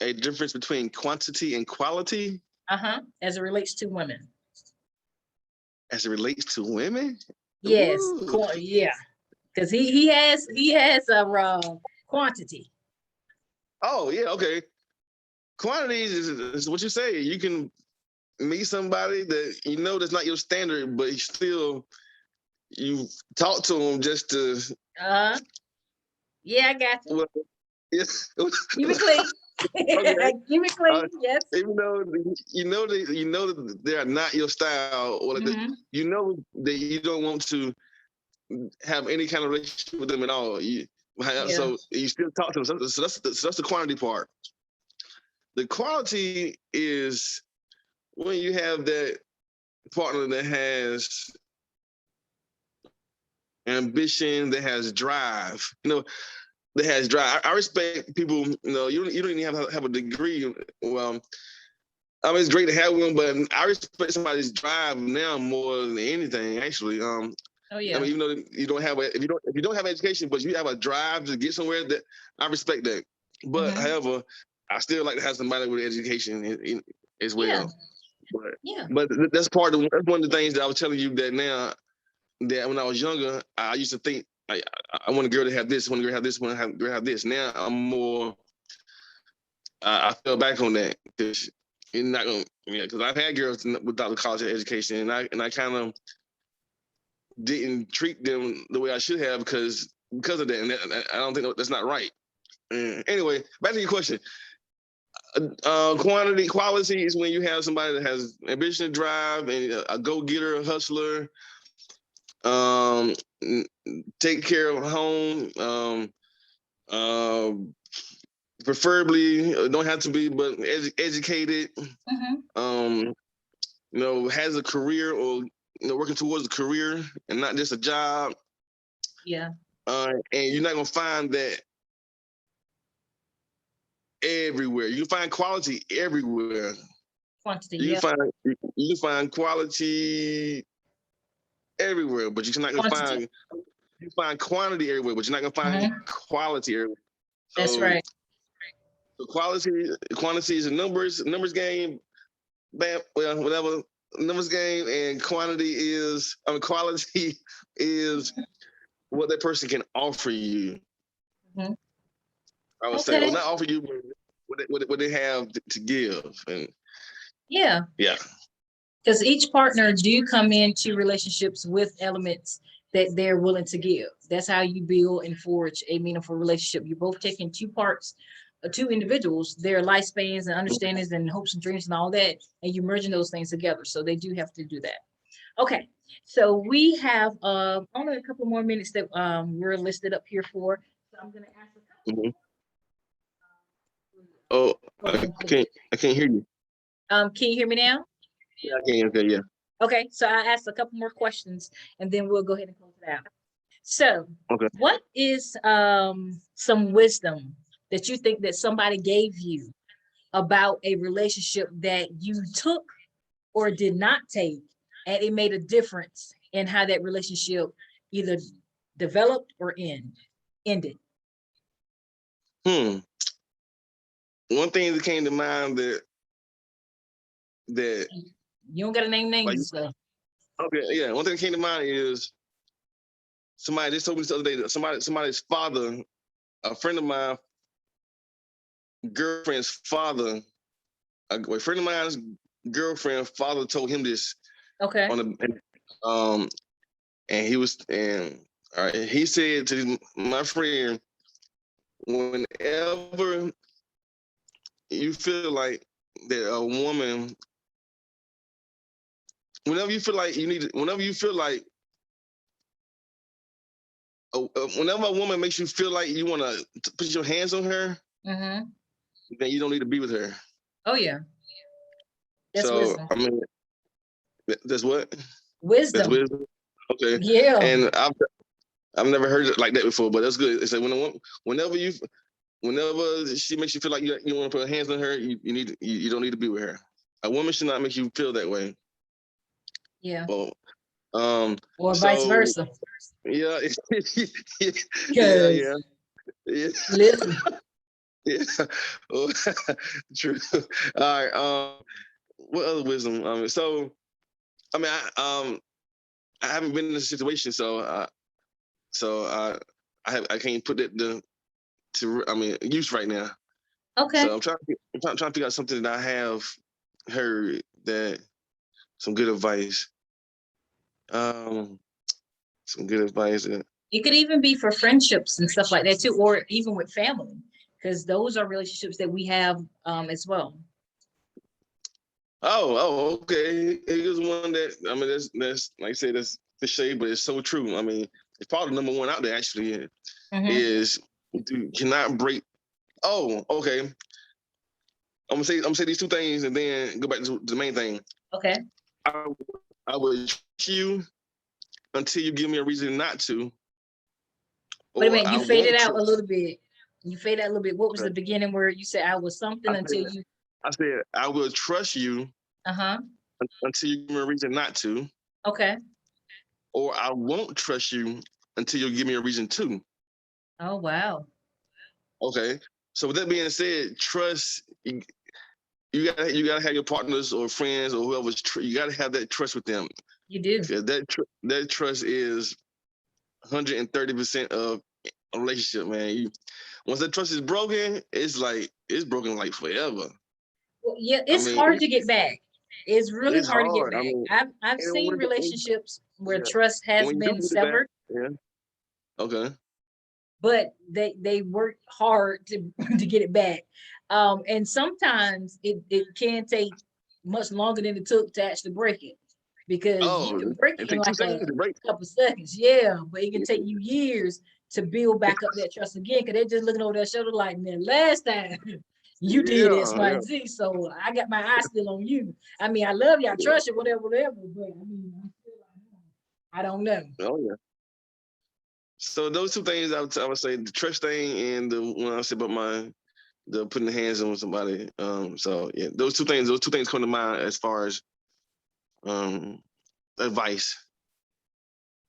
a difference between quantity and quality. As it relates to women. As it relates to women. Yes. Ooh. Yeah. Because he has a quantity. Oh yeah, okay. Quantities is what you say. You can meet somebody that you know that's not your standard, but you talk to them just to. Yeah, I got you. Well, yeah. Keep it clean. Okay. Keep it clean. Yes. Even though that they are not your style, or you know that you don't want to have any kind of relationship with them at all. So you still talk to them. So that's the quantity part. The quality is when you have that partner that has ambition, that has drive. That has drive. I respect people. You don't even have a degree. Well, I mean, it's great to have one, but I respect somebody's drive now more than anything. Actually, oh yeah. I mean, even though you don't have if you don't have education, but you have a drive to get somewhere, that I respect that. But however, I still like to have somebody with education as well. But that's one of the things that I was telling you that now that when I was younger, I used to think I want a girl to have this, I want a girl to have this, I want a girl to have this. Now I'm more. I fell back on that because you're not gonna. Because I've had girls without the college education, and I kind of didn't treat them the way I should have because of that, and I don't think that's not right. Anyway, back to your question. Quality is when you have somebody that has ambition, drive, and a go-getter, a hustler. Take care of home. Preferably, don't have to be, but educated. Has a career or working towards a career and not just a job. Yeah. And you're not gonna find that everywhere. You can find quality everywhere. Quantity. You can find quality everywhere, but you're not gonna find. You find quantity everywhere, but you're not gonna find quality everywhere. So, that's right. The quantity is a numbers game. Whatever. Numbers game, and quality is what that person can offer you. I would say, well, not offer you, but what they have to give, and yeah. Because each partner do come into relationships with elements that they're willing to give. That's how you build and forge a meaningful relationship. You're both taking two parts, two individuals, their lifespans and understandings and hopes and dreams and all that, and you're merging those things together. So they do have to do that. Okay, so we have only a couple more minutes that we're listed up here for. So I'm going to ask a couple. Oh, I can't hear you. Can you hear me now? Yeah, I can. Okay, yeah. Okay, so I asked a couple more questions, and then we'll go ahead and close it out. So, what is some wisdom that you think that somebody gave you about a relationship that you took or did not take, and it made a difference in how that relationship either developed or ended? One thing that came to mind that you don't gotta name names. Okay, yeah. One thing that came to mind is somebody just told me this other day that somebody's father, a friend of mine, girlfriend's father, a friend of mine's girlfriend's father told him this. Okay. And he said to my friend, whenever you feel like that a woman, whenever you feel like whenever a woman makes you feel like you want to put your hands on her, then you don't need to be with her. Oh yeah. That's wisdom. I mean, that's what? Wisdom. That's wisdom. Okay. Yeah. And I've never heard it like that before, but that's good. It's like whenever she makes you feel like you want to put hands on her, you don't need to be with her. A woman should not make you feel that way. Yeah. Well, or vice versa. Yeah. Yeah. Listen, Yeah. Oh, true. All right. What other wisdom? So I mean, I haven't been in this situation, so I can't put that to use right now. Okay. So I'm trying to figure out something that I have heard that some good advice. Um, some good advice. It could even be for friendships and stuff like that too, or even with family, because those are relationships that we have as well. Okay. Here's one that that's like I said, that's cliche, but it's so true. I mean, it's probably the number one out there actually is you cannot break. Oh, okay. I'm gonna say these two things and then go back to the main thing. Okay. I, I will trust you until you give me a reason not to, Wait a or minute, you I faded won't out a trust. little bit. You faded out a little bit. What was the Okay. beginning where you said I was something I until said you? I said I will trust you Uh-huh. until you give me a reason not to, Okay. or I won't trust you until you give me a reason to. Oh, wow. Okay. So with that being said, trust you gotta have your partners or friends or whoever's you gotta have that trust with them. You do. Because that trust is 130% of a relationship, man. Once that trust is broken, it's broken like forever. Well, yeah, I it's mean, hard to get back. It's really it's hard to get hard. I back. mean, I've and seen relationships where yeah, trust has when you do been get it back, severed, yeah, okay. but they work hard to to get it back. And sometimes it can take much longer than it took to actually break it, because you can Oh, break it it in takes two like a seconds to break. couple seconds, yeah, but it can take you years to build back up that trust again, because they're just looking over their shoulder like, man, last time you did X, Yeah, Y, yeah, and Z, so I got my eye still on you. I mean, I love you, I yeah. trust you, whatever, but I mean, I'm still like, I don't know. Oh yeah. So those two things I would say the trust thing and the one I said about the putting the hands on somebody. So yeah, those two things come to mind as far as um advice.